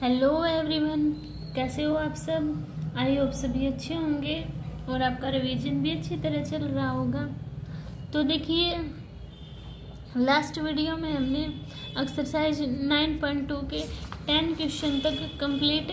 Hello everyone, कैसे हो आप सब। आई होप सभी अच्छे होंगे और आपका रिवीजन भी अच्छी तरह चल रहा होगा। तो देखिए, लास्ट वीडियो में हमने एक्सरसाइज 9.2 के 10 क्वेश्चन तक कंप्लीट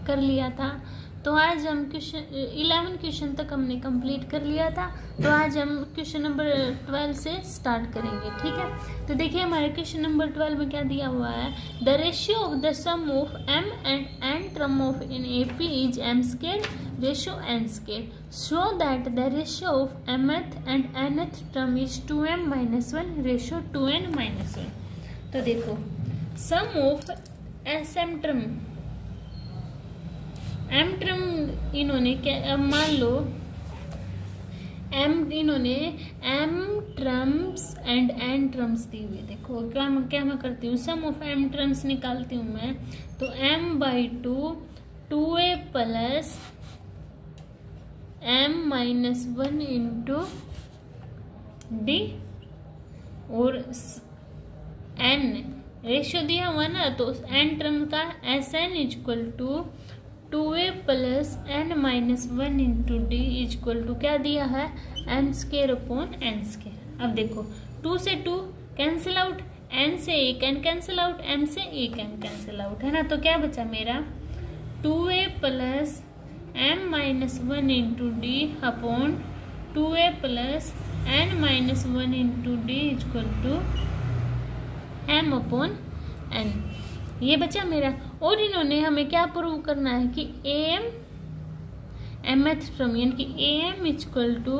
कर लिया था। तो आज हम क्वेश्चन 11 क्वेश्चन तक हमने कंप्लीट कर लिया था। तो आज हम क्वेश्चन नंबर 12 से स्टार्ट करेंगे, ठीक है। तो देखिए, हमारे क्वेश्चन नंबर 12 में क्या दिया हुआ है। The ratio of the sum of m and n term of in AP is m square ratio n square, show that the ratio of mth and nth term is 2m - 1 ratio 2n - 1। तो देखो, sum of sm term m term इन्होंने क्या, मान लो इन्होंने m terms and n terms दी हुई। देखो क्या मैं करती हूँ, सम ऑफ m टर्म्स निकालती हूँ मैं। तो m/2 2a plus m-1 into d और n रेशियो दिया हुआ ना, तो n टर्म का Sn equal to 2a plus n-1 into D equal to क्या दिया है, m square upon n square. अब देखो, 2 से 2 कैंसिल आउट, n से एक n कैंसिल आउट, m से एक m कैंसिल आउट, है ना। तो क्या बचा मेरा 2a plus m-1 into D upon 2a plus n-1 into D equal to m upon n। ये बचा मेरा। और इन्होंने हमें क्या प्रूव करना है कि am mth टर्म यानी कि am इक्वल टू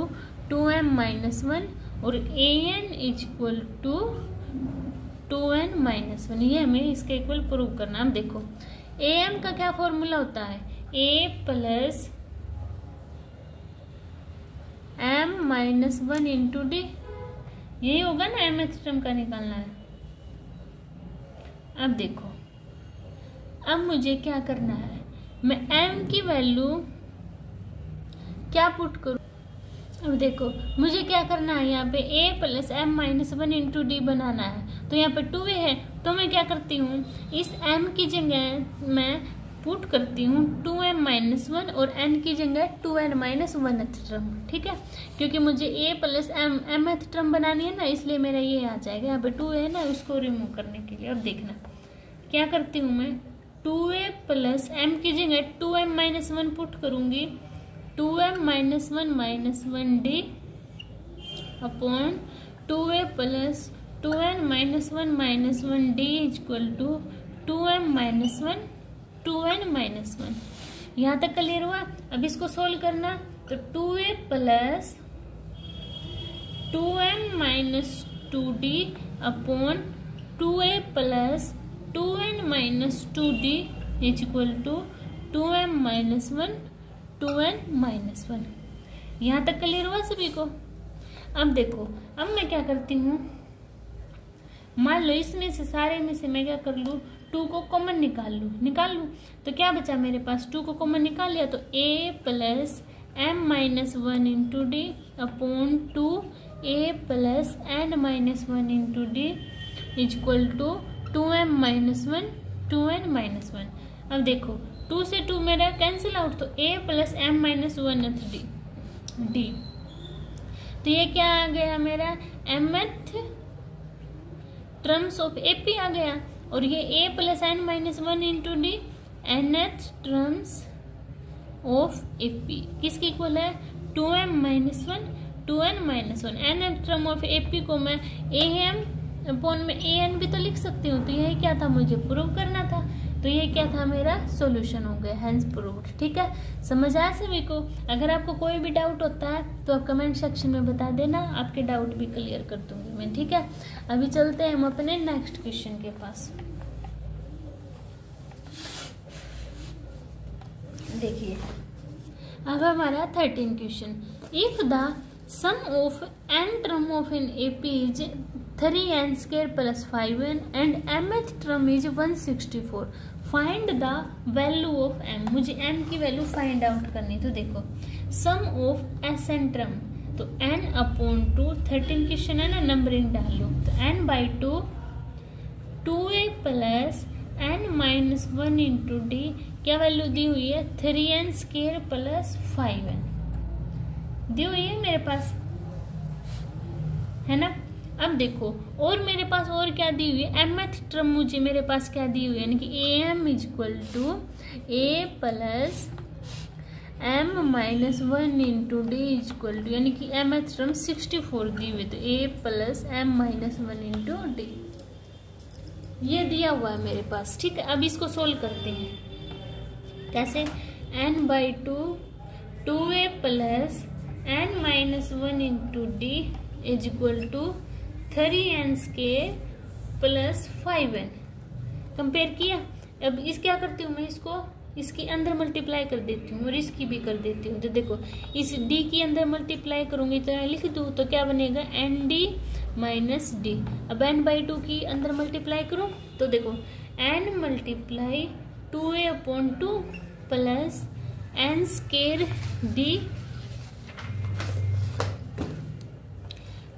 2m - 1 और an इक्वल टू 2n - 1, ये हमें इसके इक्वल प्रूव करना। अब देखो, am का क्या फॉर्मूला होता है, a plus m-1 into D, यही होगा ना mth टर्म का निकालना है। अब देखो, अब मुझे क्या करना है, मैं m की वैल्यू क्या पुट करूं। अब देखो, मुझे क्या करना है, यहाँ पे a plus m-1 into d बनाना है। तो यहाँ पे 2a है, तो मैं क्या करती हूँ, इस m की जगह मैं पुट करती हूँ 2m - 1 और n की जगह 2n - 1th टर्म, ठीक है। क्योंकि मुझे a प्लस mth टर्म बनानी है ना, इसलिए मेरा ये आ जाएगा। यहाँ पे 2a है ना, उसको रिमूव करने के लिए। अब देखना क्या करती हूँ मैं, 2a प्लस m की जगह 2m - 1 पुट करूंगी, 2m - 1 - 1d upon 2a plus 2n - 1 - 1d equal to 2m - 1 2n - 1। यहाँ तक क्लियर हुआ। अब इसको सोल्व करना, तो 2a plus 2m - 2d upon 2a plus 2n - 2d equal to 2m - 1 2n - 1। यहाँ तक क्लियर हुआ सभी को। अब देखो, अब मैं क्या करती हूँ, मान लो इसमें से सारे में से मैं क्या कर लूँ, 2 को कॉमन निकाल लूँ। तो क्या बचा मेरे पास, 2 को कॉमन निकाल लिया, तो a plus m-1 into D upon 2a plus n-1 into D equal to 2m - 1 2n - 1। अब देखो, 2 से 2 मेरा कैंसिल आउट, तो a प्लस m-1th डी। तो ये क्या आ गया मेरा, mth टर्म्स ऑफ AP आ गया, और ये a plus n-1 into D nth terms of AP किसकी इक्वल है, 2m - 1 2n - 1। nth term of AP को मैं am अपॉन में an भी तो लिख सकती हूँ। तो यही क्या था, मुझे प्रूव करना था। तो ये क्या था, मेरा सॉल्यूशन हो गया, हेंस प्रूव्ड, ठीक है। समझ आया सभी को। अगर आपको कोई भी डाउट होता है तो आप कमेंट सेक्शन में बता देना, आपके डाउट भी क्लियर कर दूंगी मैं, ठीक है। अभी चलते हैं हम अपने नेक्स्ट क्वेश्चन के पास। देखिए, अब हमारा 13 question. If the sum of n term of in AP is 3n square plus 5n and mth term is 164, find the value of m। मुझे m की वैल्यू फाइंड आउट करनी। तो देखो, सम ऑफ Sn टर्म, तो n अपॉन 2, 13 question है ना, नंबरिंग डाल लो। तो n/2 2a plus n minus 1 into D क्या वैल्यू दी हुई है 3n स्क्वायर प्लस 5n दी हुई है मेरे पास, है ना। अब देखो और मेरे पास और क्या दी हुई है, mth टर्म मुझे मेरे पास क्या दी हुई है, यानी कि am equal to a plus m minus 1 into D equal to, यानी कि mth टर्म 64 दी हुई, तो a plus m minus 1 into D ये दिया हुआ है मेरे पास, ठीक है। अब इसको सोल्व करते हैं कैसे, n/2 2a plus n minus 1 into D is equal to 3n square plus 5n compare किया। अब इस क्या करती हूँ मैं, इसको इसके अंदर मल्टीप्लाई कर देती हूँ और इसकी भी कर देती हूँ। तो देखो इस d की अंदर मल्टीप्लाई करूंगी तो लिख दूँ तो क्या बनेगा nd माइनस डी। अब n/2 की अंदर मल्टीप्लाई करूँ तो देखो n multiply 2a/2 plus n square d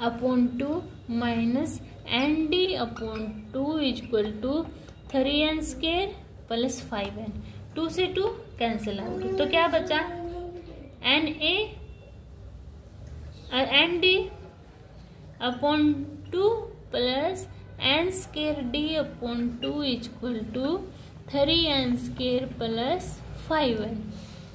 upon 2 minus nd/2 equal to 3n square plus 5n, 2 से 2 कैंसिल आउट, तो क्या बचा na और nd/2 plus n square d/2 equal to 3n square plus 5n,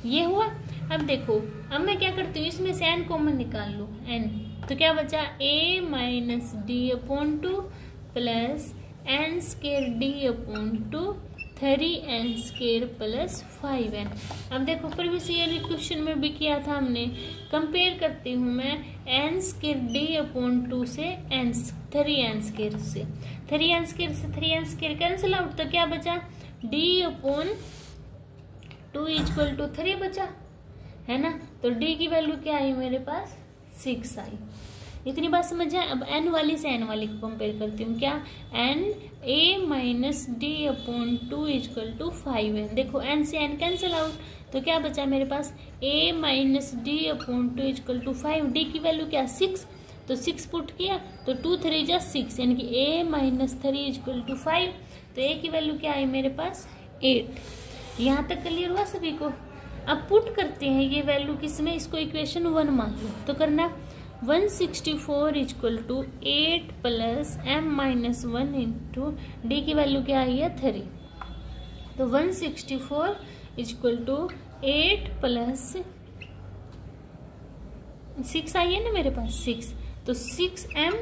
ये हुआ। अब देखो अब मैं क्या करती हूँ, इसमें से n कॉमन निकाल लूँ n, तो क्या बचा a minus d/2 plus n square d/2 3n square plus 5n। अब देखो प्रीवियस ईयर क्वेश्चन में भी किया था हमने, कंपेयर करती हूँ मैं n स्क्वायर d/2 से 3n स्क्वायर से 3n स्क्वायर कैंसिल आउट, तो क्या बचा d/2 इक्वल टू 3 बचा, है ना। तो d की वैल्यू क्या आई मेरे पास 6 आई। इतनी बात समझ आए। अब n वाली से n वाली को कंपेयर करती हूँ, क्या n a minus d/2 equal to 5n, देखो n से n कैंसिल आउट, तो क्या बचा मेरे पास a minus d/2 equal to 5, d की वैल्यू क्या 6, तो 6 पुट किया तो 2 3 जा 6, यानी कि a माइनस 3 इक्वल टू 5, तो a की वैल्यू क्या आई मेरे पास 8। यहाँ तक क्लियर हुआ सभी को। अब पुट करते हैं ये वैल्यू किसमें, इसको इक्वेशन 1 मान लो, तो करना 164 equal to 8 plus m minus 1 into D की वैल्यू क्या आई है 3, तो 164 इक्वल टू 8 प्लस 6 आई है ना मेरे पास 6, तो 6m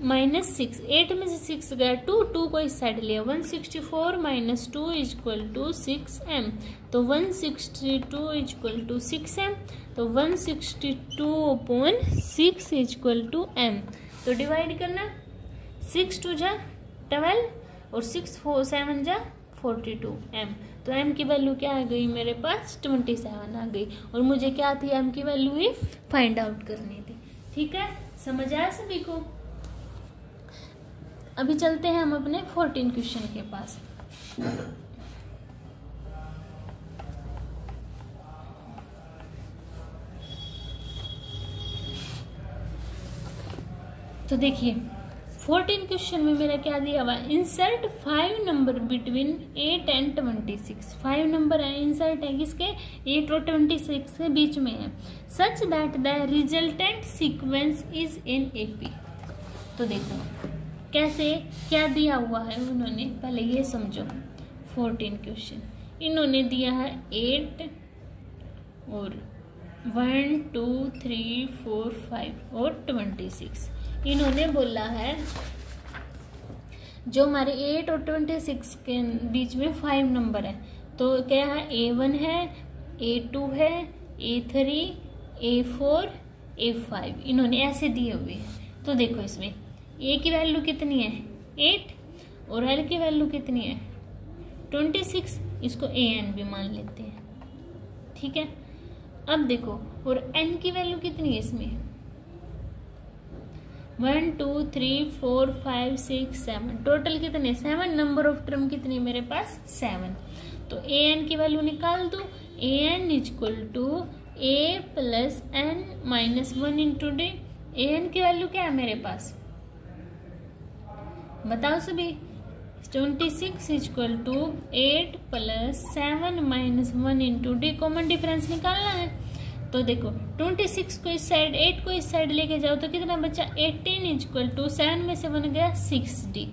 माइनस 6, 8 में से 6 गया 2 को इस साइड लिया, 164 माइनस 2 इक्वल टू 6m, तो 162 इक्वल टू 6m, तो 162/6 इक्वल टू m, तो डिवाइड करना 6 2 जा 12 और 6 4 7 जा 42m, तो m की वैल्यू क्या आ गई मेरे पास 27 आ गई, और मुझे क्या थी m की वैल्यू ही फाइंड आउट करनी थी। ठीक है, समझ आया सभी को। अभी चलते हैं हम अपने 14 क्वेश्चन के पास। तो देखिए 14 क्वेश्चन में मेरा क्या दिया हुआ है, insert 5 number between 8 and 26। 5 number है इंसर्ट है किसके 8 और 26 के बीच में है, such that the resultant sequence is in AP। तो देखो कैसे क्या दिया हुआ है उन्होंने, पहले ये समझो। 14 क्वेश्चन इन्होंने दिया है 8 और 1 2 3 4 5 और 26। इन्होंने बोला है जो हमारे 8 और 26 के बीच में 5 नंबर है, तो क्या है A1 है, A2 है, A3, A4, A5, इन्होंने ऐसे दिए हुए हैं। तो देखो इसमें A की वैल्यू कितनी है 8 और L की वैल्यू कितनी है 26, इसको AN भी मान लेते हैं। ठीक है, अब देखो और N की वैल्यू कितनी है इसमें 1 2 3 4 5 6 7, टोटल कितने 7, नंबर ऑफ टर्म कितनी मेरे पास 7, तो AN की वैल्यू निकाल दो, AN equal to A plus N minus 1 into D. AN की वैल्यू क्या है मेरे पास बताओ सभी, 26 equal to 8 plus 7 minus 1 into D. Common difference निकालना है। तो देखो 26 को इस साइड, 8 को इस साइड लेके जाओ तो कितना बचा 18 इक्वल टू 7 में से बन गया 6d।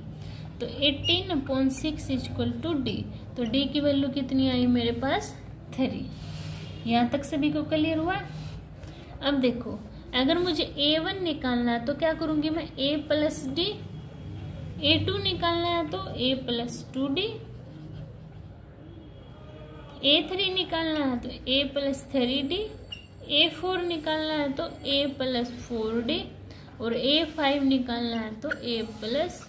तो 18/6 इक्वल टू d। तो d की वैल्यू कितनी आई मेरे पास 3। यहाँ तक सभी को क्लियर हुआ। अब देखो अगर मुझे a1 निकालना है तो क्या करूंगी मैं, a प्लस डी। a2 निकालना है तो a प्लस 2d। a3 निकालना है तो a प्लस 3d। a4 निकालना है तो a प्लस 4d। और a5 निकालना है तो a प्लस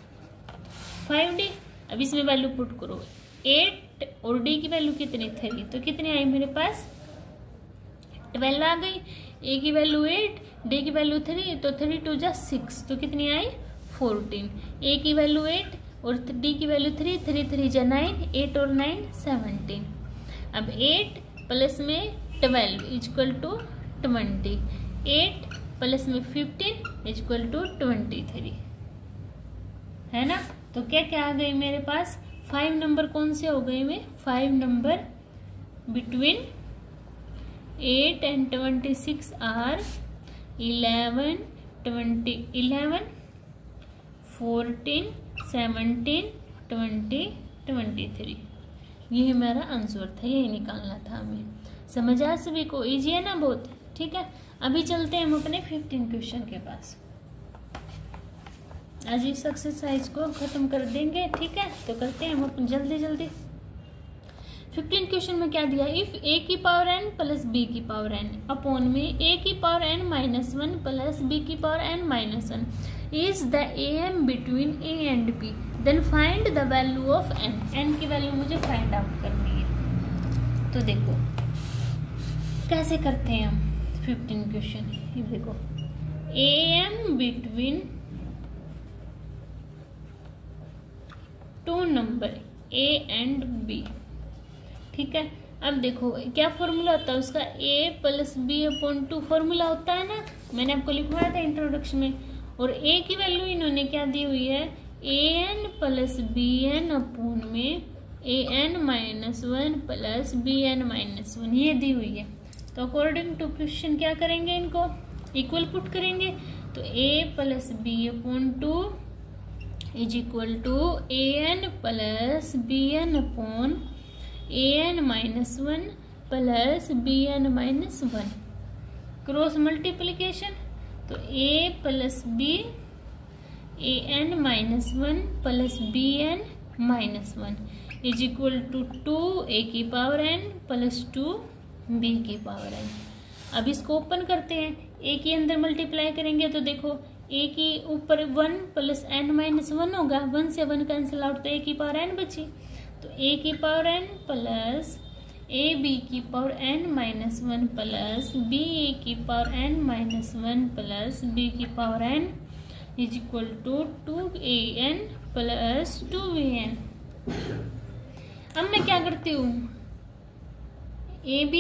5d। अब इसमें वैल्यू पुट करो, 8 और d की वैल्यू कितनी 3, तो कितनी आई मेरे पास 12 आ गई। a की वैल्यू 8, d की वैल्यू 3, तो 3 2 जा 6, तो कितनी आई 14। a की वैल्यू 8 और d की वैल्यू 3, 3 3 जा 9, 8 और 9 17। अब 8 प्लस में 12 इक्वल टू 20, 8 प्लस में 15 इक्वल टू 23, है ना। तो क्या क्या आ गई मेरे पास 5 नंबर कौन से हो गए में, 5 नंबर बिटवीन 8 and 26 are 11, 14, 17, 20, 23। ये मेरा आंसर था, यही निकालना था हमें। समझ आया सभी को, इजी है ना बहुत। ठीक है, अभी चलते हैं हम अपने 15 क्वेश्चन के पास। आज इस एक्सरसाइज को खत्म कर देंगे। ठीक है, तो करते हैं हम अपन जल्दी जल्दी। 15 क्वेश्चन में क्या दिया, इफ a की पावर n प्लस b की पावर n अपॉन में a की power n minus 1 plus b की power n minus 1 is the am between a and b, then find the value of n। n की value मुझे find out करनी है। तो देखो कैसे करते हैं हम 15 क्वेश्चन। ये देखो am between 2 number a and b। ठीक है, अब देखो क्या फॉर्मूला होता है उसका, a plus B upon 2 formula होता है ना, मैंने आपको लिखवाया था इंट्रोडक्शन में। और a की वैल्यू इन्होंने क्या दी हुई है, an plus B N upon में an minus 1 plus B N minus 1, ये दी हुई है। तो अकॉर्डिंग टू क्वेश्चन क्या करेंगे, इनको इक्वल पुट करेंगे। तो a plus B upon 2 is equal to an plus B N upon an minus 1 plus B N minus 1, cross multiplication. तो a plus B an minus 1 plus B N minus 1 is equal to 2a की power n plus 2b की power n। अब इसको open करते हैं, a के अंदर multiply करेंगे तो देखो a की ऊपर 1 प्लस n माइनस 1 होगा, 1 से 1 कैंसिल आउट, तो a की पावर n बची। तो a की पावर n प्लस ab की power n minus 1 plus ba की power n minus 1 plus b की power n is equal to 2an plus 2bn। अब मैं क्या करती हूँ, ab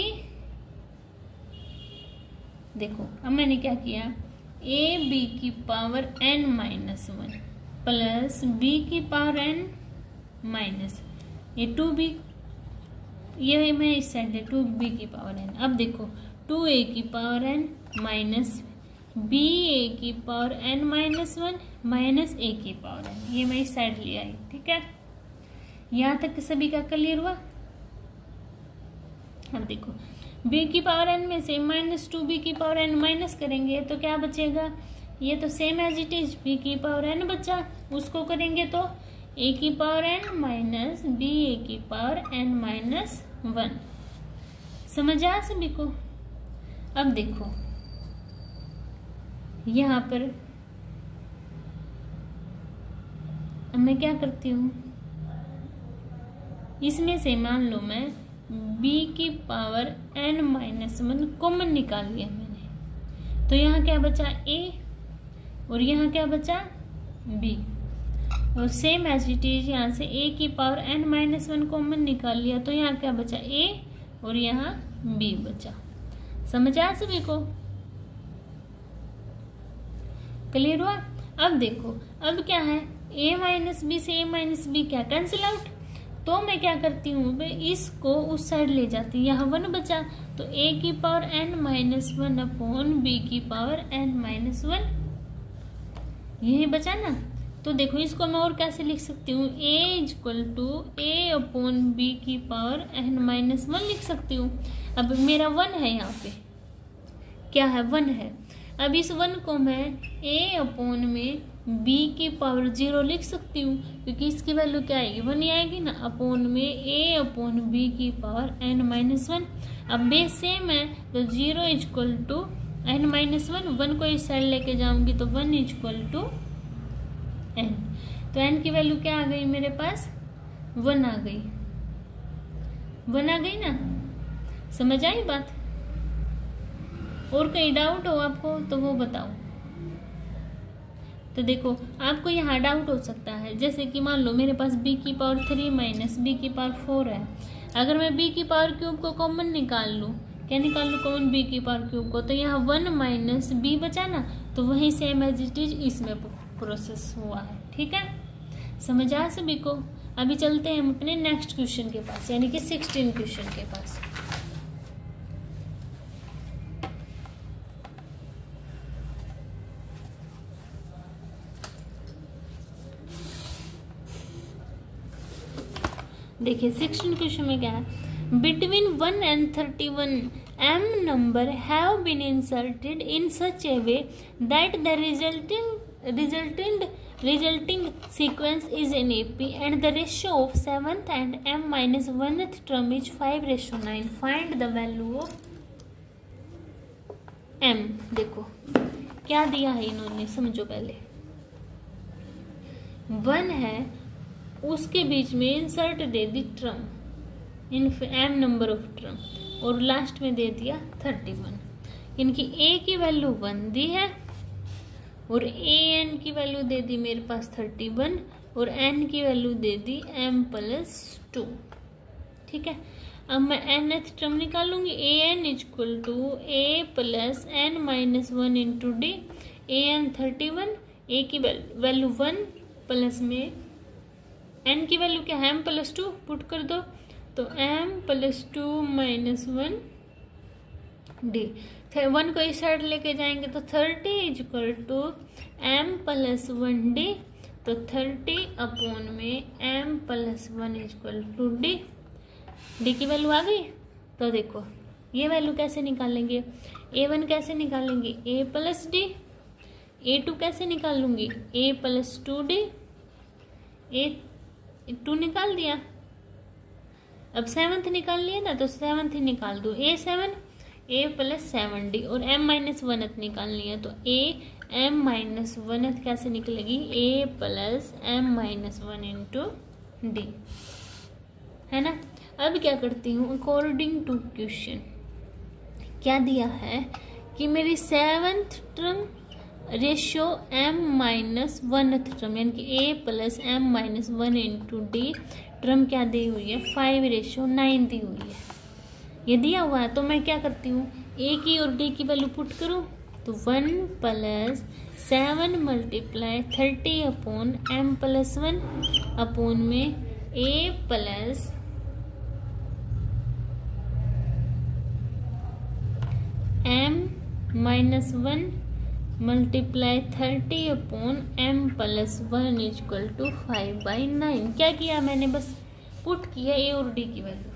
देखो अब मैंने क्या किया, ab की power n minus 1 plus b की पावर n माइनस, ये 2b, ये मैं इस साइड ले 2b की पावर n। अब देखो 2a की पावर n माइनस ba की power n minus 1 minus a की पावर n, ये मैं इस साइड ले आई। ठीक है, यहाँ तक सभी का क्लियर हुआ। अब देखो b की पावर n में से माइनस 2b की पावर n माइनस करेंगे तो क्या बचेगा, ये तो same as it is, b की पावर n बचा, उसको करेंगे तो a की power n minus b a की पावर n माइनस 1। समझ आया सभी को। अब देखो यहाँ पर अब मैं क्या करती हूँ, इसमें से मान लो मैं b की पावर n माइनस 1 कॉमन निकाल लिया मैंने, तो यहाँ क्या बचा a और यहाँ क्या बचा b, और सेम एज इट इज यहाँ से a की पावर n माइनस 1 कॉमन निकाल लिया, तो यहाँ क्या बचा a और यहाँ b बचा। समझ आया सभी को, क्लियर हुआ। अब देखो अब क्या है, a माइनस बी से a माइनस बी क्या कैंसिल आउट, तो मैं क्या करती हूँ इसको उस साइड ले जाती हूँ, यहाँ 1 बचा तो a की power n minus 1 upon b की पावर n माइनस 1, यही बचा ना। तो देखो इसको मैं और कैसे लिख सकती हूँ, a equal to a upon B की पावर n माइनस 1 लिख सकती हूँ। अब मेरा 1 है, यहाँ पे क्या है 1 है। अब इस 1 को मैं a अपॉन में b की पावर 0 लिख सकती हूँ, क्योंकि इसकी वैल्यू क्या आएगी 1 ही आएगी ना, अपॉन में a अपॉन b की पावर n माइनस 1। अब बेस सेम है तो 0 इक्वल टू n माइनस 1 को इस साइड लेके जाऊंगी तो 1 इक्वल टू n, तो n की वैल्यू क्या आ गई मेरे पास 1 आ गई, 1 आ गई ना। समझ आई बात? और कहीं डाउट हो आपको तो वो बताओ। तो देखो आपको यहाँ डाउट हो सकता है, जैसे कि मान लो मेरे पास b की पावर 3 माइनस b की पावर 4 है, अगर मैं b की पावर क्यूब को कॉमन निकाल लूँ, क्या निकाल लूँ कॉमन b की पावर क्यूब को, तो यहाँ 1 माइनस b बचा ना, तो वही सेम एज इट इज इसमें प्रोसेस हुआ है। ठीक है, समझ आया सभी को? अभी चलते हैं हम अपने नेक्स्ट क्वेश्चन के पास, यानी कि 16 क्वेश्चन के पास। देखिए 16 क्वेश्चन में क्या है, between 1 and 31 m number have been inserted in such a way that the resulting sequence is in AP and the ratio of 7th and m minus 1th term is 5:9. Find the value of m। देखो क्या दिया है इन्होंने, समझो पहले 1 है, उसके बीच में इंसर्ट दे दी term in m number of term, और लास्ट में दे दिया 31। इनकी a की वैल्यू 1 दी है और an की वैल्यू दे दी मेरे पास 31 और n की वैल्यू दे दी m प्लस 2। ठीक है, अब मैं nth टर्म निकालूंगी, an equal to a plus n minus 1 into D, an 31, a की वैल्यू 1 प्लस में n की वैल्यू क्या है m प्लस 2 पुट कर दो, तो m प्लस 2 माइनस 1 डी, 1 को इस साइड लेके जाएंगे तो 30 equal to m plus 1 D, तो 30 अपॉन में m plus 1 equal to D. D की वैल्यू आ गई। तो देखो ये वैल्यू कैसे निकालेंगे, a1 कैसे निकालेंगे a प्लस डी, a2 कैसे निकालूंगी a प्लस 2 डी, a2 निकाल दिया। अब 7th निकाल लिया ना, तो 7th ही निकाल दो, a7 a प्लस 7 डी, और m माइनस 1th निकाल लिया तो a m माइनस 1th कैसे निकलेगी a plus m minus 1 into D, है ना। अब क्या करती हूँ, अकॉर्डिंग टू क्वेश्चन क्या दिया है कि मेरी 7th term ratio m minus 1th term यानी कि a plus m minus 1 into D term क्या दी हुई है 5:9 दी हुई है। ये दिया हुआ है तो मैं क्या करती हूँ, a की और d की वैल्यू पुट करूँ, तो 1 plus 7 multiply 30 upon m plus 1 upon में a plus m minus 1 multiply 30 upon m plus 1 equal to 5/9। क्या किया मैंने, बस पुट किया a और d की वैल्यू।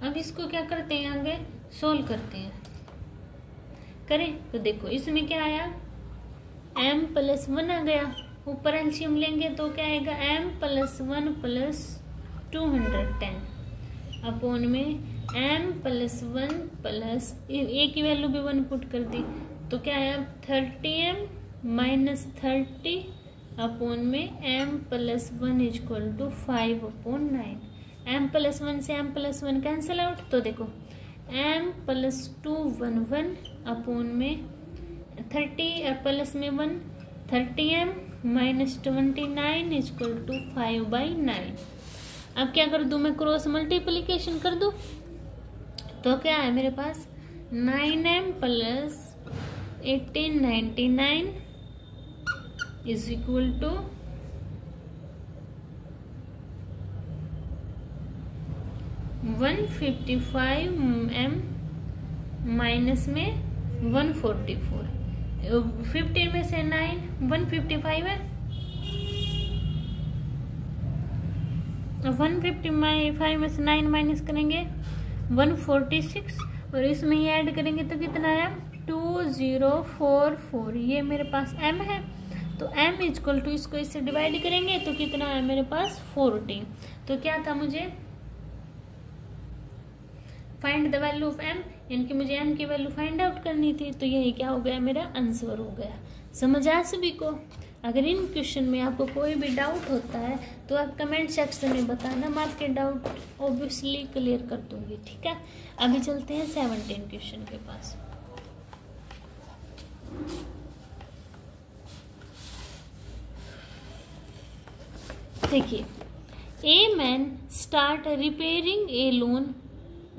अब इसको क्या करते हैं, आगे सोल्व करते हैं। करें तो देखो इसमें क्या आया m प्लस 1 आ गया, ऊपर एलसीएम लेंगे तो क्या आएगा m प्लस 1 प्लस 210 अपॉन में m प्लस 1 प्लस a की वैल्यू भी 1 पुट कर दी, तो क्या आया 30m माइनस 30 अपॉन में m plus 1 equal to 5/9। m plus 1 से m प्लस 1 कैंसिल आउट, तो देखो m प्लस 2 1 अपॉन में 30 प्लस में 1 30m माइनस 29 इक्वल टू 5/9। अब क्या कर दूं मैं, क्रॉस मल्टीप्लीकेशन कर दूं, तो क्या है मेरे पास 9m plus 1899 is equal to 155 m minus में 144। 15 में से 9 155 है, 155 में से 9 माइनस करेंगे 146 और इसमें ही ऐड करेंगे तो कितना है 2044। ये मेरे पास m है तो m इक्वल टू इसको इससे डिवाइड करेंगे तो कितना है मेरे पास 40। तो क्या था, मुझे find the value of m, यानी कि मुझे m की वैल्यू फाइंड आउट करनी थी। तो यही क्या हो गया, मेरा आंसर हो गया। समझ आया सभी को? अगर इन क्वेश्चन में आपको कोई भी डाउट होता है तो आप कमेंट सेक्शन में बताना, मैं आपके डाउट ऑब्वियसली क्लियर कर दूंगी। ठीक है, अभी चलते हैं 17 क्वेश्चन के पास। देखिए, a man start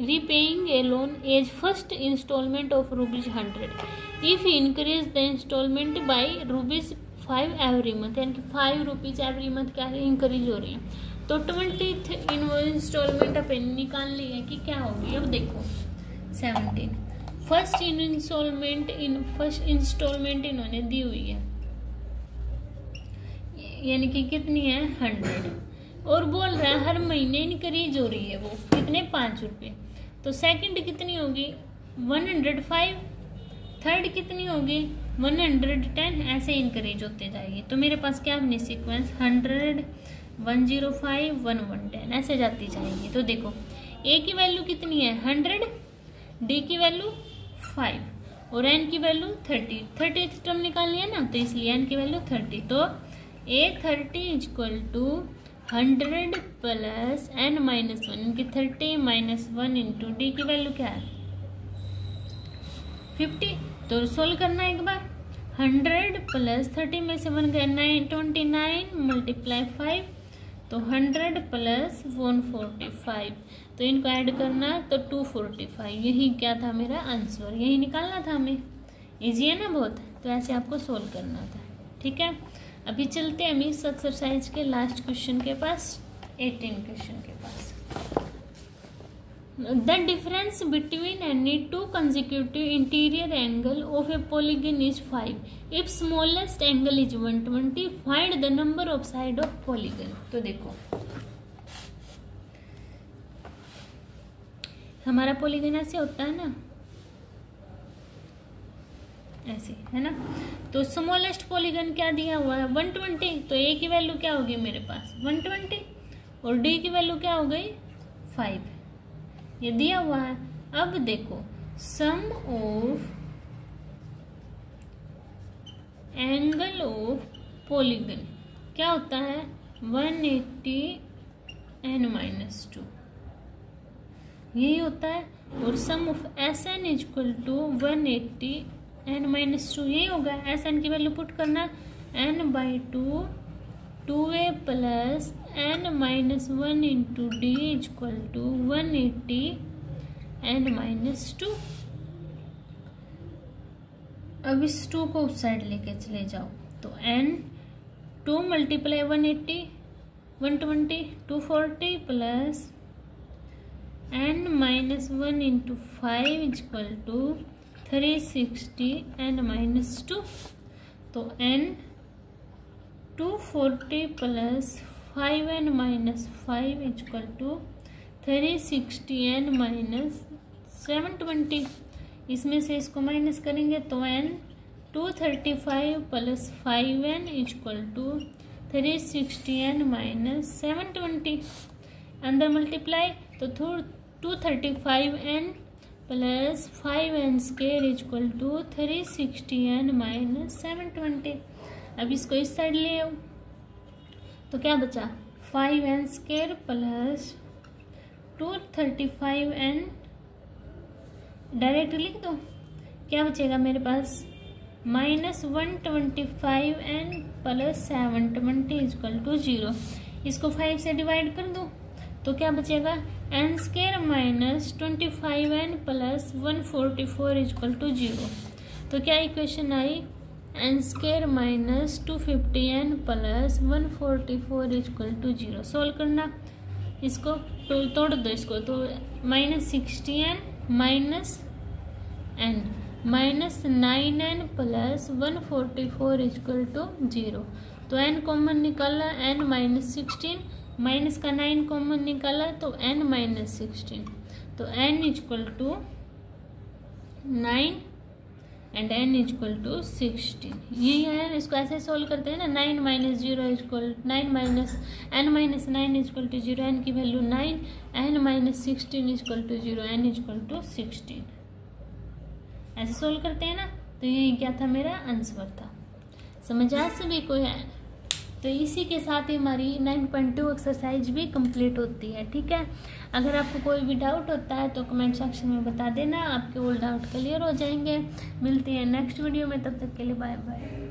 repaying a loan as first installment of ₹100 if he increase the installment by ₹5 every month, यानी कि ₹5 एवरी मंथ क्या है, इंक्रीज हो रही है। तो 20th इंस्टॉलमेंट अपन निकाल ली है कि क्या होगी। अब देखो 17 फर्स्ट इंस्टॉलमेंट इन्होंने दी हुई है, यानी कि कितनी है 100, और बोल रहा है हर महीने इंक्रीज हो रही है वो कितने ₹5। तो सेकंड कितनी होगी 105, थर्ड कितनी होगी 110, ऐसे इंक्रीज होते जाएगी। तो मेरे पास क्या बने सीक्वेंस 100, 105, 110 ऐसे जाती जाएगी। तो देखो ए की वैल्यू कितनी है 100, डी की वैल्यू 5 और एन की वैल्यू 30 टर्म निकाल लिया ना, तो इसलिए एन की वैल्यू 30। तो A30 equal to 100 plus n minus 1, इनकी 30 माइनस 1 इंटू डी की वैल्यू क्या है 50। तो सोल्व करना एक बार, 100 प्लस 30 में से 1 गया 29 मल्टीप्लाई 5, तो 100 प्लस 145, तो इनको ऐड करना तो 245। यही क्या था मेरा आंसर, यही निकालना था हमें। इजी है ना बहुत, तो ऐसे आपको सोल्व करना था। ठीक है, अभी चलते हैं हम इस एक्सरसाइज के लास्ट क्वेश्चन के पास, 18 क्वेश्चन के पास। The difference between any two consecutive interior angle of a polygon is 5 if smallest angle is 120, find the number of side of polygon. तो देखो हमारा पॉलीगन ऐसे होता है ना, ऐसे है ना। तो स्मॉलेस्ट पॉलीगन क्या दिया हुआ है 120, तो ए की वैल्यू क्या होगी मेरे पास 120 और डी की वैल्यू क्या हो गई 5, ये दिया हुआ है। अब देखो sum of angle of polygon क्या होता है 180 n-2, यही होता है। और sum of S N equal to 180 n-2, यही होगा। एस एन की वैल्यू पुट करना n/2 2a plus n-1 into D equal to 180 n-2। अब इस 2 को उस साइड लेके चले जाओ, तो n 2 multiply 180 120 240 plus n-1 into 5 equal to 360 n-2। तो n 240 plus 5n-5 equal to 360 n-720। इसमें से इसको माइनस करेंगे तो n 235 plus 5n equal to 360 n-720। अंदर मल्टीप्लाई तो 235n plus 5n² equal to 360 n-720। अब इसको इस साइड ले आओ तो क्या बचा 5n² प्लस 235n, डायरेक्ट लिख दो, क्या बचेगा मेरे पास -125n प्लस 720 इक्वल टू 0। इसको 5 से डिवाइड कर दो तो क्या बचेगा n² minus 25n plus 144 equal to 0। तो क्या equation I n square minus 250n plus 144 equal to 0। Solve करना, इसको तोड़ दो इसको, तो -60n minus n minus 9n plus 144 equal to 0। तो n कॉमन निकाला, n -16 माइनस का 9 कॉमन निकाला तो n -16, तो n equal to 9 and n equal to 16। ये है, इसको ऐसे सोल्व करते हैं ना, 9 minus 0 equal 9 minus n minus 9 equal to 0, n की value 9, n minus 16 equal to 0, n equal to 16। ऐसे सोल्व करते हैं ना, तो ये क्या था, मेरा आंसर था। समझ आया सभी को है? तो इसी के साथ ही हमारी 9.2 एक्सरसाइज भी कंप्लीट होती है। ठीक है, अगर आपको कोई भी डाउट होता है तो कमेंट सेक्शन में बता देना, आपके ऑल डाउट क्लियर हो जाएंगे। मिलते हैं नेक्स्ट वीडियो में, तब तक के लिए बाय बाय।